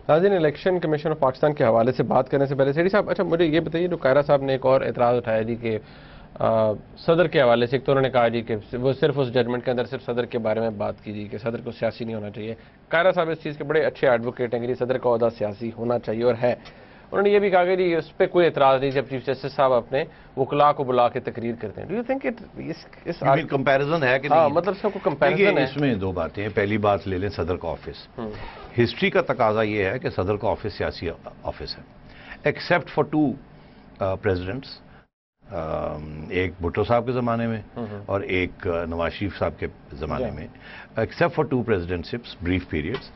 ناظرین، election commission of Pakistan کے حوالے سے بات کرنے سے پہلے سیٹھی صاحب، اچھا مجھے یہ بتائیے، جو قائرہ صاحب نے ایک اور اعتراض اٹھایا جی کہ صدر کے حوالے سے، ایک تو انہوں نے کہا جی کہ وہ صرف اس ججمنٹ کے اندر صرف صدر کے بارے میں بات کی جی کہ صدر کو سیاسی نہیں ہونا چاہیے. قائرہ صاحب اس چیز کے بڑے اچھے ایڈوکیٹ ہیں کہ جی صدر کا عہدہ سیاسی ہونا چاہیے اور ہے. انہوں نے یہ بھی کہا کہ جی اس پہ کوئی اعتراض نہیں جب چیف جسٹس صاحب اپنے وکلاء کو بلا کے تقریر کرتے ہیں. ڈو یو تھنک اس کمپیریزن ہے کہ ہاں مطلب اس کا کوئی کمپیریزن ہے؟ اس میں دو باتیں ہیں. پہلی بات لے لیں صدر کا آفس. ہسٹری کا تقاضا یہ ہے کہ صدر کا آفس سیاسی آفس ہے، ایکسیپٹ فار ٹو پریزیڈنٹس، ایک بھٹو صاحب کے زمانے میں اور ایک نواز شریف صاحب کے زمانے میں. Except for two presidentships brief periods.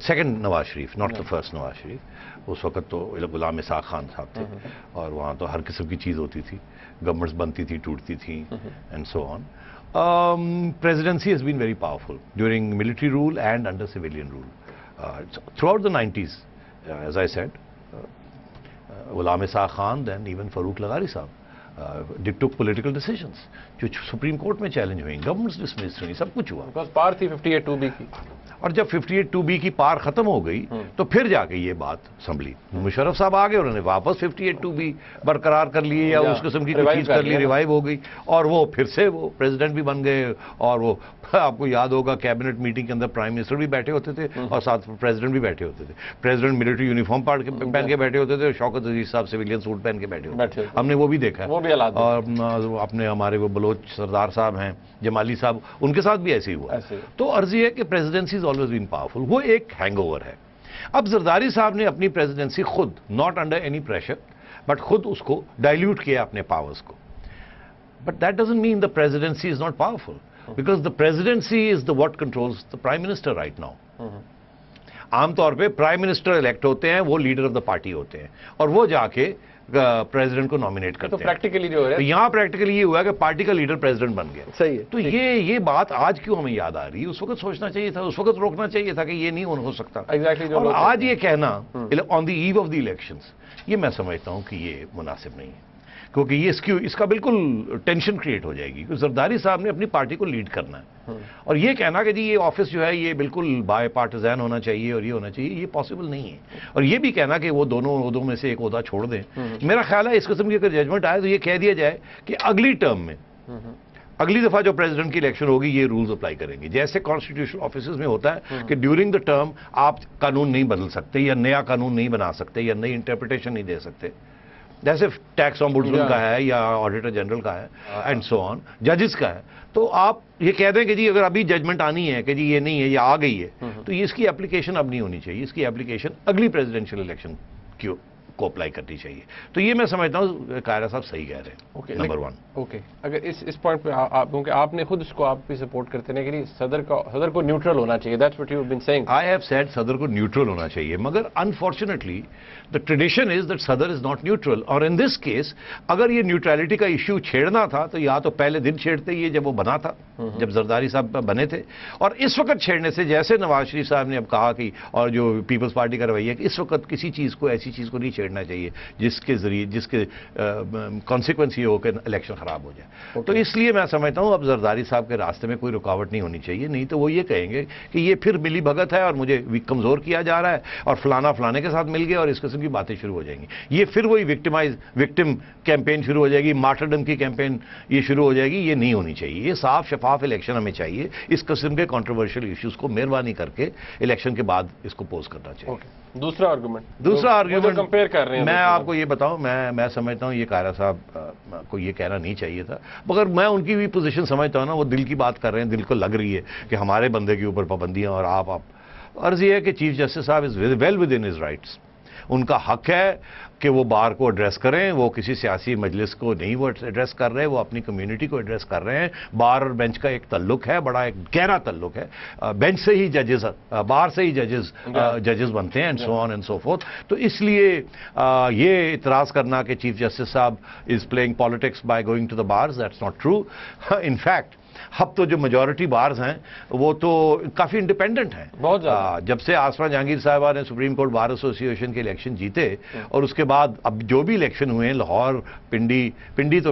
Second Nawaz Sharif, not the first Nawaz Sharif. اس وقت تو غلام اسحاق خان صاحب تھے اور وہاں تو ہر قسم کی چیز ہوتی تھی، گورنمنٹس بنتی تھی، ٹوٹتی تھیں and so on. Presidency has been very powerful during military rule and under civilian rule. Throughout the 90s, as I said, Ghulam Ishaq Khan, then even Farooq Lagari Sahab, they took political decisions جو supreme court میں challenge ہوئیں، governments dismiss ہوئی، سب کچھ ہوا. پار تھی 58(2)B کی، اور جب 58(2)B کی پار ختم ہو گئی تو پھر جا کے یہ بات سنبھلی. مشرف صاحب آ گئے، انہوں نے واپس 58(2)B برقرار کر لیے یا اس قسم کی کوئی چیز کر لی، ریوائیو ہو گئی اور وہ پھر سے وہ پریزیڈنٹ بھی بن گئے. اور وہ آپ کو یاد ہوگا کیبنٹ میٹنگ کے اندر پرائم منسٹر بھی بیٹھے ہوتے تھے اور ساتھ پریزیڈنٹ بھی بیٹھے ہوتے تھے. پریزیڈنٹ ملٹری یونیفارم پہن کے بیٹھے ہوتے تھے اور شوکت عزیز صاحب سویلین سوٹ پہن کے بیٹھے ہوتے تھے. ہم نے وہ بھی دیکھا. اور اپنے ہمارے وہ بلوچ سردار صاحب ہیں جمالی صاحب، ان کے ساتھ بھی ایسے ہی ہوا. تو عرض یہ ہے کہ presidency is always been powerful. وہ ایک ہینگ اوور ہے. اب زرداری صاحب نے اپنی پریزیڈنسی خود، not under any pressure, but خود اس کو ڈائلیوٹ کیا اپنے پاورز کو. But that doesn't mean the presidency is not powerful, because the presidency is the what controls the prime minister right now. عام طور پہ پرائم منسٹر الیکٹ ہوتے ہیں، وہ لیڈر آف دا پارٹی ہوتے ہیں اور وہ جا کے پریزیڈنٹ کو نامینیٹ کرتے ہیں. تو پریکٹیکلی جو ہے یہاں پریکٹیکلی یہ ہوا کہ پارٹی کا لیڈر پریزیڈنٹ بن گیا. صحیح ہے. تو یہ بات آج کیوں ہمیں یاد آ رہی ہے؟ اس وقت سوچنا چاہیے تھا، اس وقت روکنا چاہیے تھا کہ یہ نہیں ہو سکتا. اور آج یہ کہنا آن دی ایو آف دی الیکشنز، یہ میں سمجھتا ہوں کہ یہ مناسب نہیں ہے، کیونکہ یہ اس کا بالکل ٹینشن کریٹ ہو جائے گی. زرداری صاحب نے اپنی پارٹی کو لیڈ کرنا ہے اور یہ کہنا کہ جی یہ آفس جو ہے یہ بالکل بائی پارٹیزن ہونا چاہیے اور یہ ہونا چاہیے، یہ پاسبل نہیں ہے. اور یہ بھی کہنا کہ وہ دونوں عہدوں میں سے ایک عہدہ چھوڑ دیں، میرا خیال ہے اس قسم کی اگر ججمنٹ آئے تو یہ کہہ دیا جائے کہ اگلی ٹرم میں، اگلی دفعہ جو پریزیڈنٹ کی الیکشن ہوگی یہ رولز اپلائی کریں گے. جیسے کانسٹیٹیوشنل آفیسز میں ہوتا ہے کہ ڈیورنگ دا ٹرم آپ قانون نہیں بدل سکتے یا نیا قانون نہیں بنا سکتے یا نئی انٹرپریٹیشن نہیں دے سکتے، جیسے ٹیکس آمبوڈسمین کا ہے یا آڈیٹر جنرل کا ہے اینڈ سو آن، ججز کا ہے. تو آپ یہ کہہ دیں کہ جی اگر ابھی ججمنٹ آنی ہے کہ جی یہ نہیں ہے یا آ گئی ہے تو اس کی اپلیکیشن اب نہیں ہونی چاہیے، اس کی اپلیکیشن اگلی پریزیڈنشیل الیکشن کو اپلائی کرنی چاہیے. تو یہ میں سمجھتا ہوں قائرہ صاحب صحیح کہہ رہے ہیں. نمبر 1. اوکے، اگر اس پوائنٹ پہ کیونکہ آپ نے خود اس کو آپ بھی سپورٹ کرتے ہیں کہ صدر کو نیوٹرل ہونا چاہیے. That's what you have been saying. I have said صدر کو نیوٹرل ہونا چاہیے، مگر unfortunately the tradition is that صدر از ناٹ نیوٹرل. اور ان دس کیس اگر یہ نیوٹرلٹی کا ایشو چھیڑنا تھا تو یا تو پہلے دن چھیڑتے یہ جب وہ بنا تھا، جب زرداری صاحب بنے تھے، اور اس وقت چھیڑنے سے جیسے نواز شریف صاحب نے اب کہا کہ اور جو پیپلز پارٹی کا رویہ ہے کہ اس وقت کسی چیز کو، ایسی چیز کو نہیں چھیڑنا چاہیے جس کے ذریعے، جس کے کانسیکوینس یہ ہو کہ الیکشن خراب ہو جائے. تو اس لیے میں سمجھتا ہوں اب زرداری صاحب کے راستے میں کوئی رکاوٹ نہیں ہونی چاہیے. نہیں تو وہ یہ کہیں گے کہ یہ پھر ملی بھگت ہے اور مجھے کمزور کیا جا رہا ہے اور فلانا فلانے کے ساتھ مل گیا اور اس قسم کی باتیں شروع ہو جائیں گی. یہ پھر وہی وکٹم کیمپین شروع ہو جائے گی، مارٹرڈم کی کیمپین یہ شروع ہو جائے گی. یہ نہیں ہونی چاہیے. یہ صاف شفاف الیکشن ہمیں چاہیے. اس قسم کے کنٹروورشل ایشوز کو مہربانی کر کے الیکشن کے بعد اس کو پوز کرنا چاہیے. دوسرا آرگومنٹ کمپیئر کر رہے ہیں. میں آپ کو یہ بتاؤں، میں سمجھتا ہوں یہ قائرہ صاحب کو یہ کہنا نہیں چاہیے تھا، مگر میں ان کی بھی پوزیشن سمجھتا ہوں نا. وہ دل کی بات کر رہے ہیں، دل کو لگ رہی ہے کہ ہمارے بندے کے اوپر پابندیاں، اور آپ عرض یہ ہے کہ چیف جسٹس صاحب is well within his rights. ان کا حق ہے کہ وہ بار کو ایڈریس کریں. وہ کسی سیاسی مجلس کو نہیں وہ ایڈریس کر رہے، وہ اپنی کمیونٹی کو ایڈریس کر رہے ہیں. بار اور بینچ کا ایک تعلق ہے، بڑا ایک گہرا تعلق ہے. بینچ سے ہی ججز، بار سے ہی ججز بنتے ہیں and so on and so forth. تو اس لیے یہ اعتراض کرنا کہ چیف جسٹس صاحب is playing politics by going to the bars, that's not true. In fact اب تو جو میجورٹی بارز ہیں وہ تو کافی انڈیپینڈنٹ ہیں بہت زیادہ. جب سے آسما جہانگیر صاحبہ نے سپریم کورٹ بار ایسوسی ایشن کے الیکشن جیتے اور اس کے بعد اب جو بھی الیکشن ہوئے ہیں، لاہور، پنڈی تو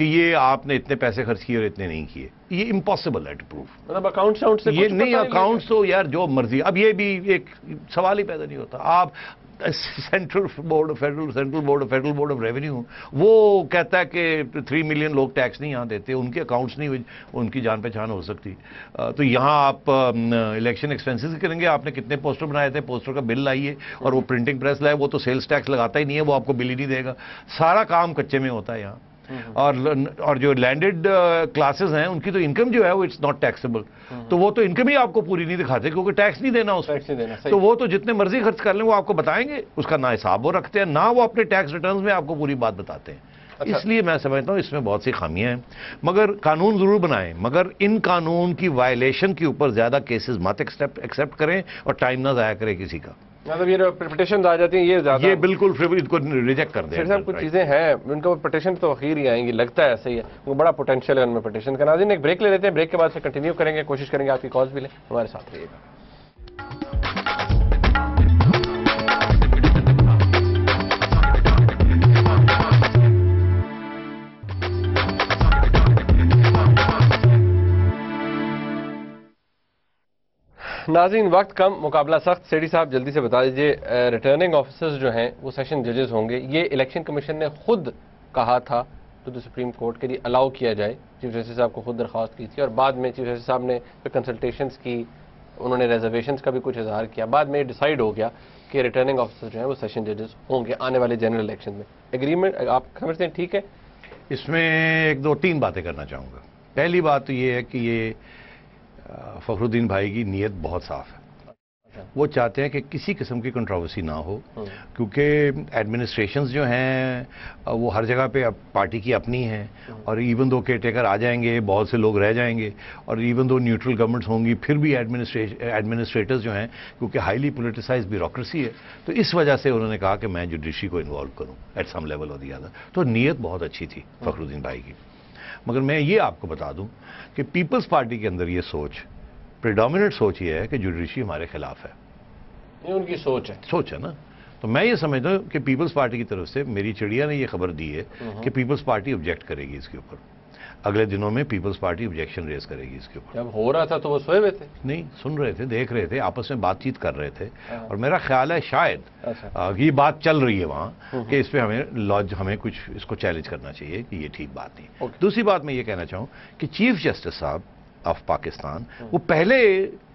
کہ یہ آپ نے اتنے پیسے خرچ کیے اور اتنے نہیں کیے. یہ امپاسبل ہے ٹو پروف. مطلب اکاؤنٹ سے یہ نہیں, اکاؤنٹس تو یار جو مرضی. اب یہ بھی ایک سوال ہی پیدا نہیں ہوتا. آپ سینٹرل بورڈ آف ریونیو وہ کہتا ہے کہ 3 ملین لوگ ٹیکس نہیں یہاں دیتے, ان کے اکاؤنٹس نہیں, ان کی جان پہچان ہو سکتی. تو یہاں آپ الیکشن ایکسپینسز کریں گے. آپ نے کتنے پوسٹر بنائے تھے, پوسٹر کا بل لائیے, اور وہ پرنٹنگ پریس لائے, وہ تو سیلز ٹیکس لگاتا ہی نہیں ہے, وہ آپ کو بل ہی نہیں دے گا. سارا کام کچے میں ہوتا ہے یہاں. اور جو لینڈڈ کلاسز ہیں ان کی تو انکم جو ہے وہ اٹس ناٹ ٹیکسیبل. تو وہ تو انکم ہی آپ کو پوری نہیں دکھاتے کیونکہ ٹیکس نہیں دینا اس میں. تو وہ تو جتنے مرضی خرچ کر لیں وہ آپ کو بتائیں گے, اس کا نہ حساب وہ رکھتے ہیں نہ وہ اپنے ٹیکس ریٹرنز میں آپ کو پوری بات بتاتے ہیں. اس لیے میں سمجھتا ہوں اس میں بہت سی خامیاں ہیں. مگر قانون ضرور بنائیں, مگر ان قانون کی وائلیشن کے اوپر زیادہ کیسز مت ایکسیپٹ کریں اور ٹائم نہ ضائع کریں کسی کا. مطلب یہ پٹیشن آ جاتی ہیں, یہ زیادہ یہ بالکل ان کو ریجیکٹ کر دیں. صاحب کچھ چیزیں ہیں ان کو پٹیشن تو اخیر ہی آئیں گی, لگتا ہے ایسا ہی ہے, وہ بڑا پوٹینشیل ہے ان میں پٹیشن کا. ناظرین ایک بریک لے لیتے ہیں, بریک کے بعد سے کنٹینیو کریں گے, کوشش کریں گے آپ کی کالز بھی لیں. ہمارے ساتھ رہیے گا. ناظرین وقت کم, مقابلہ سخت. سیٹھی صاحب جلدی سے بتا دیجئے, ریٹرننگ آفیسرز جو ہیں وہ سیشن ججز ہوں گے. یہ الیکشن کمیشن نے خود کہا تھا تو سپریم کورٹ کے لیے الاؤ کیا جائے. چیف جسٹس صاحب کو خود درخواست کی تھی, اور بعد میں چیف جسٹس صاحب نے کنسلٹیشنز کی, انہوں نے ریزرویشنز کا بھی کچھ اظہار کیا. بعد میں یہ ڈیسائیڈ ہو گیا کہ ریٹرننگ آفیسر جو ہیں وہ سیشن ججز ہوں گے آنے والے جنرل الیکشن میں. ایگریمنٹ آپ سمجھتے ہیں ٹھیک ہے؟ اس میں ایک دو تین باتیں کرنا چاہوں گا. پہلی بات تو یہ ہے کہ یہ فخر الدین بھائی کی نیت بہت صاف ہے. وہ چاہتے ہیں کہ کسی قسم کی کنٹروورسی نہ ہو, کیونکہ ایڈمنسٹریشنز جو ہیں وہ ہر جگہ پہ پارٹی کی اپنی ہیں, اور ایون دو کیئر ٹیکر آ جائیں گے بہت سے لوگ رہ جائیں گے, اور ایون دو نیوٹرل گورنمنٹس ہوں گی پھر بھی ایڈمنسٹریٹرز جو ہیں کیونکہ ہائیلی پولیٹیسائز بیوروکریسی ہے, تو اس وجہ سے انہوں نے کہا کہ میں جوڈیشری کو انوالو کروں ایٹ سم لیول اور دی ادر. تو نیت بہت اچھی تھی فخر الدین بھائی کی. مگر میں یہ آپ کو بتا دوں کہ پیپلز پارٹی کے اندر یہ سوچ, پریڈومیننٹ سوچ یہ ہے کہ جوڈیشری ہمارے خلاف ہے. یہ ان کی سوچ ہے نا. تو میں یہ سمجھتا ہوں کہ پیپلز پارٹی کی طرف سے میری چڑیا نے یہ خبر دی ہے کہ پیپلز پارٹی آبجیکٹ کرے گی اس کے اوپر. اگلے دنوں میں پیپلز پارٹی آبجیکشن ریز کرے گی اس کے اوپر. جب ہو رہا تھا تو وہ سوئے ہوئے تھے, نہیں سن رہے تھے, دیکھ رہے تھے, آپس میں بات چیت کر رہے تھے, اور میرا خیال ہے شاید یہ بات چل رہی ہے وہاں کہ اس پہ ہمیں کچھ اس کو چیلنج کرنا چاہیے کہ یہ ٹھیک بات نہیں. دوسری بات میں یہ کہنا چاہوں کہ چیف جسٹس صاحب آف پاکستان وہ پہلے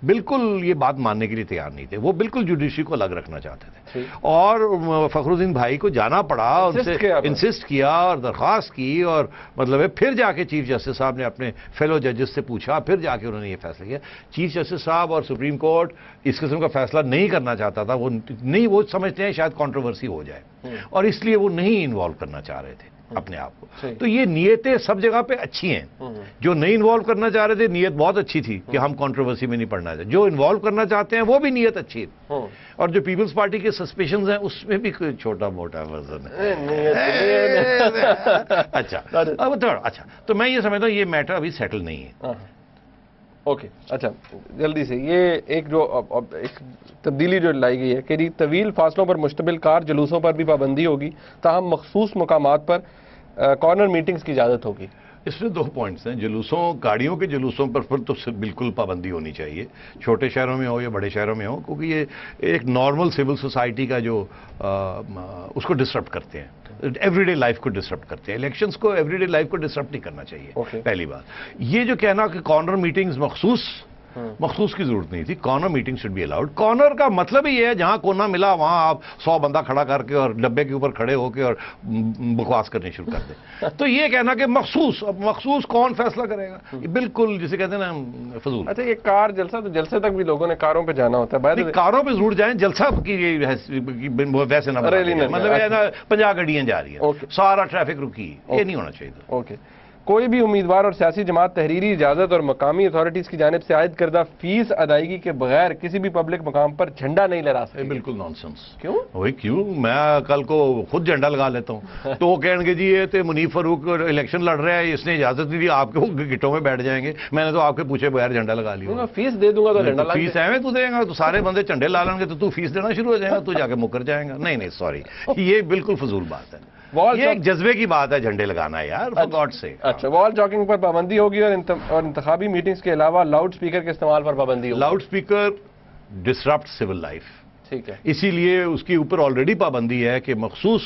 بالکل یہ بات ماننے کے لیے تیار نہیں تھے. وہ بالکل جوڈیشری کو الگ رکھنا چاہتے تھے, اور فخر الدین بھائی کو جانا پڑا, ان سے انسسٹ کیا اور درخواست کی, اور مطلب ہے پھر جا کے چیف جسٹس صاحب نے اپنے فیلو ججز سے پوچھا, پھر جا کے انہوں نے یہ فیصلہ کیا. چیف جسٹس صاحب اور سپریم کورٹ اس قسم کا فیصلہ نہیں کرنا چاہتا تھا. وہ سمجھتے ہیں شاید کنٹروورسی ہو جائے, اور اس لیے وہ نہیں انوالو کرنا چاہ رہے تھے اپنے آپ کو. تو یہ نیتیں سب جگہ پہ اچھی ہیں. جو نہیں انوالو کرنا چاہ رہے تھے نیت بہت اچھی تھی کہ ہم کنٹروورسی میں نہیں پڑنا چاہتے. جو انوالو کرنا چاہتے ہیں وہ بھی نیت اچھی ہے, اور جو پیپلز پارٹی کے سسپیشنز ہیں اس میں بھی کوئی چھوٹا موٹا ورژن ہے. اچھا تو میں یہ سمجھتا ہوں یہ میٹر ابھی سیٹل نہیں ہے. اوکے, اچھا جلدی سے یہ ایک تبدیلی جو لائی گئی ہے کہ طویل فاصلوں پر مشتمل کار جلوسوں پر بھی پابندی ہوگی, تاہم مخصوص مقامات پر کارنر میٹنگز کی اجازت ہوگی. اس میں دو پوائنٹس ہیں. گاڑیوں کے جلوسوں پر تو بالکل پابندی ہونی چاہیے, چھوٹے شہروں میں ہو یا بڑے شہروں میں ہو, کیونکہ یہ ایک نارمل سول سوسائٹی کا جو اس کو ڈسٹرب کرتے ہیں, ایوری ڈے لائف کو ڈسٹرب کرتے ہیں. الیکشنز کو ایوری ڈے لائف کو ڈسٹرب نہیں کرنا چاہیے. پہلی بات یہ جو کہنا کہ کارنر میٹنگز مخصوص کی ضرورت نہیں تھی. Corner meeting should be allowed. Corner کا مطلب ہی ہے جہاں کونا ملا وہاں آپ 100 بندہ کھڑا کر کے اور ڈبے کے اوپر کھڑے ہو کے اور بکواس کرنے شروع کر دیں. تو یہ کہنا کہ مخصوص کون فیصلہ کرے گا, یہ بالکل جسے کہتے ہیں نا فضول. اچھا یہ کار جلسہ, تو جلسے تک بھی لوگوں نے کاروں پہ جانا ہوتا ہے. کاروں پہ ضرور جائیں, جلسہ کی ویسے نہ مطلب 50 گاڑیاں جا رہی ہیں, سارا ٹریفک رکی, یہ نہیں ہونا چاہیے. اوکے. کوئی بھی امیدوار اور سیاسی جماعت تحریری اجازت اور مقامی اتھارٹیز کی جانب سے عائد کردہ فیس ادائیگی کے بغیر کسی بھی پبلک مقام پر جھنڈا نہیں لہرا سکتے. بالکل نان سنس. کیوں؟ وہی کیوں, میں کل کو خود جھنڈا لگا لیتا ہوں تو وہ کہیں گے جی یہ تو منیف فاروق الیکشن لڑ رہا ہے, اس نے اجازت نہیں دی, آپ کے گٹوں میں بیٹھ جائیں گے. میں نے تو آپ کے پوچھے بغیر جھنڈا لگا لیا. میں فیس دے دوں گا تو جھنڈا فیس ہے تو دے گا, تو سارے بندے جھنڈے لا لیں گے تو فیس دینا شروع ہو جائے گا, تو جا کے مکر جائے گا. نہیں سوری, یہ بالکل فضول بات ہے. یہ ایک جذبے کی بات ہے جھنڈے لگانا ہے یار فار گاڈ سے. اچھا وال جاکنگ پر پابندی ہوگی اور انتخابی میٹنگز کے علاوہ لاؤڈ اسپیکر کے استعمال پر پابندی ہوگی. Loud speaker disrupt civil life. ٹھیک ہے. اسی لیے اس کے اوپر آلریڈی پابندی ہے کہ مخصوص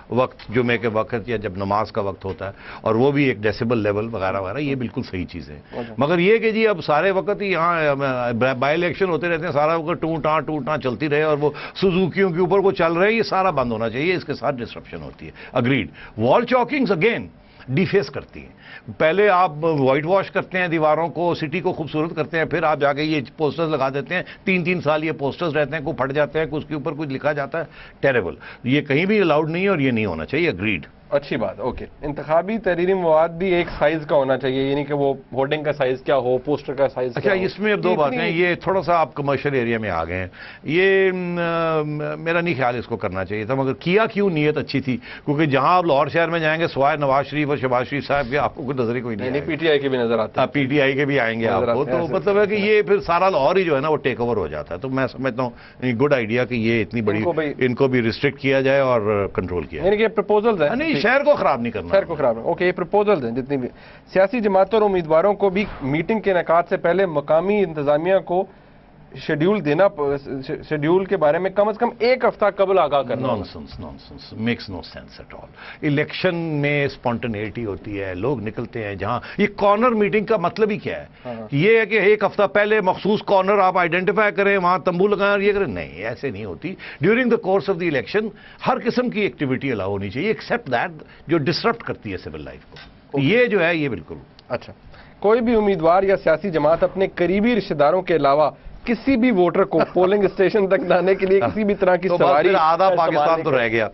وقت جمعے کے وقت یا جب نماز کا وقت ہوتا ہے اور وہ بھی ایک ڈیسیبل لیول وغیرہ وغیرہ, یہ بالکل صحیح چیز ہے. مگر یہ کہ جی اب سارے وقت ہی یہاں بائی الیکشن ہوتے رہتے ہیں, سارا وقت ٹوں ٹاں چلتی رہے اور وہ سوزوکیوں کے اوپر وہ چل رہے, یہ سارا بند ہونا چاہیے. اس کے ساتھ ڈسرپشن ہوتی ہے. اگریڈ. وال چاکنگز اگین ڈیفیس کرتی ہیں. پہلے آپ وائٹ واش کرتے ہیں دیواروں کو, سٹی کو خوبصورت کرتے ہیں, پھر آپ جا کے یہ پوسٹرز لگا دیتے ہیں. 3 سال یہ پوسٹرز رہتے ہیں, کوئی پھٹ جاتے ہیں, اس کے اوپر کچھ لکھا جاتا ہے. ٹیریبل. یہ کہیں بھی الاؤڈ نہیں ہے اور یہ نہیں ہونا چاہیے. اگریڈ. اچھی بات. اوکے. انتخابی تحریری مواد بھی ایک سائز کا ہونا چاہیے, یعنی کہ وہ ہوردنگ کا سائز کیا ہو, پوسٹر کا سائز. اچھا اس میں اب 2 باتیں, یہ تھوڑا سا آپ کمرشل ایریا میں آ گئے ہیں. یہ میرا نہیں خیال اس کو کرنا چاہیے تھا, مگر کیا کیوں, نیت اچھی تھی. کیونکہ جہاں آپ لاہور شہر میں جائیں گے سوائے نواز شریف اور شہباز شریف صاحب کے آپ کو کوئی نظر ہی کوئی نہیں. پی ٹی آئی کے بھی نظر آتے ہیں. پی ٹی آئی کے بھی آئیں گے آپ کو, تو مطلب ہے کہ یہ پھر سارا لاہور ہی جو ہے نا وہ ٹیک اوور ہو جاتا ہے. تو میں سمجھتا ہوں گڈ آئیڈیا کہ یہ اتنی بڑی ان کو بھی ریسٹرکٹ کیا جائے اور کنٹرول کیا جائے. یعنی کہ پرپوزلز ہیں, نہیں شہر کو خراب نہیں کرنا. شہر کو خراب. اوکے. یہ پرپوزلز ہیں جتنی بھی. سیاسی جماعتوں اور امیدواروں کو بھی میٹنگ کے انعقاد سے پہلے مقامی انتظامیہ کو شیڈیول دینا, شیڈیول کے بارے میں کم از کم 1 ہفتہ قبل آگاہ کرنا. Nonsense makes no sense at all. Election میں اسپونٹینیٹی ہوتی ہے, لوگ نکلتے ہیں جہاں. یہ کارنر میٹنگ کا مطلب ہی کیا ہے؟ یہ ہے کہ 1 ہفتہ پہلے مخصوص کارنر آپ آئیڈینٹیفائی کریں, وہاں تمبو لگائیں اور یہ کریں. نہیں, ایسے نہیں ہوتی. During the course of the election ہر قسم کی ایکٹیویٹی الاؤ ہونی چاہیے ایکسیپٹ دیٹ جو ڈسرپٹ کرتی ہے سول لائف کو. یہ جو ہے یہ بالکل. اچھا. کوئی بھی امیدوار یا سیاسی جماعت اپنے قریبی رشتہ داروں کے علاوہ کسی بھی ووٹر کو پولنگ اسٹیشن تک لانے کے لیے کسی بھی طرح کی سواری. آدھا پاکستان تو رہ گیا.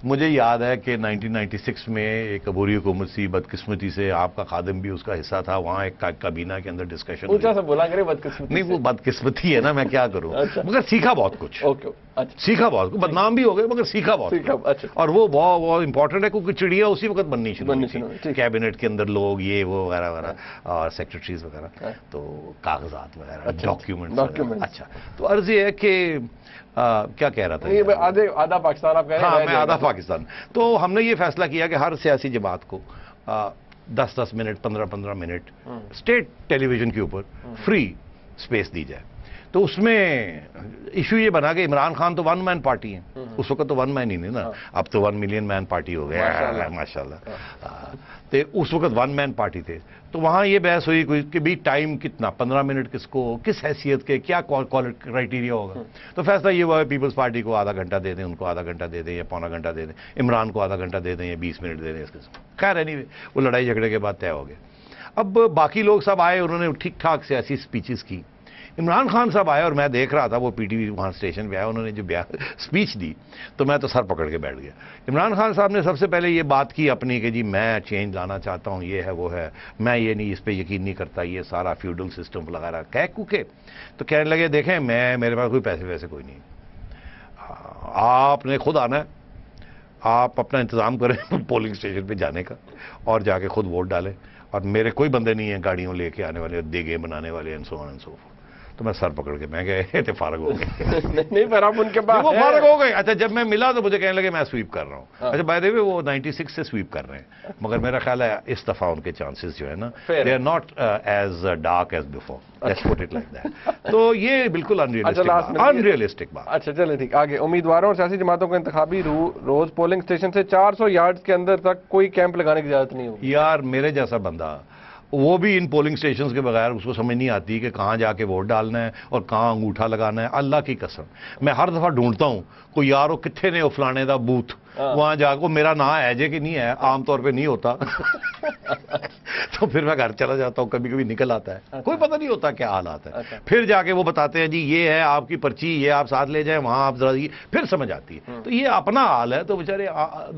مجھے یاد ہے کہ 1996 میں ایک عبوری حکومت سی, بدقسمتی سے آپ کا خادم بھی اس کا حصہ تھا, وہاں ایک کابینہ کے اندر ڈسکشن. اونچا سا بولا کرے بدقسمتی. نہیں وہ بدقسمتی ہے نا, میں کیا کروں. مگر سیکھا بہت کچھ. سیکھا بہت کچھ. بدنام بھی ہو گئے مگر سیکھا بہت. اور وہ بہت امپورٹنٹ ہے کیونکہ چڑیا اسی وقت بننی شروع ہوئی. کیبنٹ کے اندر لوگ یہ وہ وغیرہ وغیرہ اور سیکرٹریز وغیرہ, تو کاغذات وغیرہ ڈاکیومنٹ. اچھا تو عرض یہ ہے کہ کیا کہہ رہا تھا, آدھا پاکستان آپ کہہ رہے ہیں. ہاں میں آدھا پاکستان. تو ہم نے یہ فیصلہ کیا کہ ہر سیاسی جماعت کو 10 منٹ 15 منٹ اسٹیٹ ٹیلی ویژن کے اوپر فری اسپیس دی جائے. تو اس میں ایشو یہ بنا کہ عمران خان تو 1 مین پارٹی ہیں. اس وقت تو 1 مین ہی نہیں نا, اب تو 1 ملین مین پارٹی ہو گیا ماشاء اللہ. تو اس وقت 1 مین پارٹی تھے. تو وہاں یہ بحث ہوئی کہ بھی ٹائم کتنا, 15 منٹ کس کو, کس حیثیت کے, کیا کرائٹیریا ہوگا. تو فیصلہ یہ ہوا ہے پیپلز پارٹی کو آدھا گھنٹہ دے دیں, ان کو آدھا گھنٹہ دے دیں یا پونا گھنٹہ دے دیں, عمران کو آدھا گھنٹہ دے دیں یا 20 منٹ دے دیں. اس قسم خیر ہے نہیں, وہ لڑائی جھگڑے کے بعد طے ہو گیا. اب باقی لوگ سب آئے, انہوں نے ٹھیک ٹھاک سیاسی اسپیچز کی. عمران خان صاحب آئے اور میں دیکھ رہا تھا, وہ پی ٹی وی وہاں اسٹیشن پہ آیا, انہوں نے جو اسپیچ دی تو میں تو سر پکڑ کے بیٹھ گیا. عمران خان صاحب نے سب سے پہلے یہ بات کی اپنی کہ جی میں چینج لانا چاہتا ہوں, یہ ہے وہ ہے, میں یہ نہیں اس پہ یقین نہیں کرتا, یہ سارا فیوڈل سسٹم وغیرہ کہہ تو کہنے لگے دیکھیں میرے پاس کوئی پیسے ویسے کوئی نہیں, آپ نے خود آنا ہے, آپ اپنا انتظام کریں پولنگ اسٹیشن پہ جانے کا اور جا کے خود ووٹ ڈالیں, اور میرے کوئی بندے نہیں ہیں گاڑیوں لے کے آنے والے, دیگے بنانے والے and so on and so forth. تو میں سر پکڑ کے میں گئے فارغ ہو گئے. نہیں پر آپ ان کے پاس وہ فارغ ہو گئے. اچھا جب میں ملا تو مجھے کہنے لگے میں سویپ کر رہا ہوں. اچھا بائی دی وے وہ 96 سے سویپ کر رہے ہیں, مگر میرا خیال ہے اس دفعہ ان کے چانسز جو ہے نا they are not as dark as before, let's put it like that. تو یہ بالکل انریلسٹک بات. اچھا چلے ٹھیک. آگے امیدواروں اور سیاسی جماعتوں کو انتخابی روز پولنگ اسٹیشن سے 400 یارڈز کے اندر تک کوئی کیمپ لگانے کی اجازت نہیں ہوگی. یار میرے جیسا بندہ وہ بھی ان پولنگ سٹیشنز کے بغیر اس کو سمجھ نہیں آتی کہ کہاں جا کے ووٹ ڈالنا ہے اور کہاں انگوٹھا لگانا ہے. اللہ کی قسم میں ہر دفعہ ڈھونڈتا ہوں کوئی یار وہ کتنے نے وہ فلانے دا بوتھ, وہاں جا کے میرا نام ہے جے کہ نہیں ہے, عام طور پہ نہیں ہوتا. تو پھر میں گھر چلا جاتا ہوں, کبھی کبھی نکل آتا ہے, کوئی پتہ نہیں ہوتا کیا حالات ہے. پھر جا کے وہ بتاتے ہیں جی یہ ہے آپ کی پرچی, یہ آپ ساتھ لے جائیں, وہاں آپ ذرا پھر سمجھ آتی ہے. تو یہ اپنا حال ہے. تو بیچارے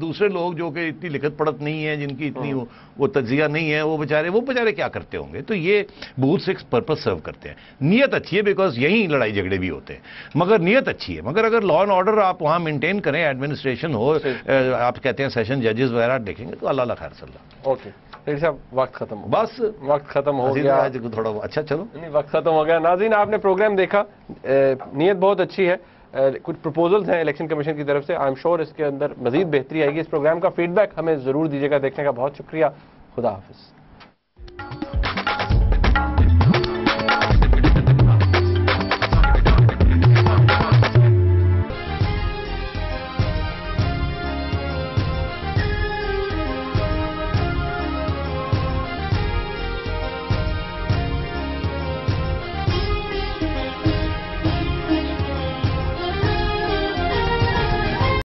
دوسرے لوگ جو کہ اتنی لکھت پڑھت نہیں ہے, جن کی اتنی وہ تجزیہ نہیں ہے, وہ بیچارے کیا کرتے ہوں گے. تو یہ بہت سے پرپز سرو کرتے ہیں. نیت اچھی ہے بیکاز یہیں لڑائی جھگڑے بھی ہوتے ہیں, مگر نیت اچھی ہے. مگر اگر لا اینڈ آرڈر آپ وہاں مینٹین کریں, ایڈمنسٹریشن ہو, آپ کہتے ہیں سیشن ججز وغیرہ دیکھیں گے, تو اللہ خیر صلی اللہ. اوکے صاحب وقت ختم ہو, بس وقت ختم ہو گیا تھوڑا. اچھا چلو نہیں وقت ختم ہو گیا. ناظرین آپ نے پروگرام دیکھا, نیت بہت اچھی ہے, کچھ پروپوزلز ہیں الیکشن کمیشن کی طرف سے. آئی ایم شیور اس کے اندر مزید بہتری آئے گی. اس پروگرام کا فیڈ بیک ہمیں ضرور دیجیے گا. دیکھنے کا بہت شکریہ. خدا حافظ.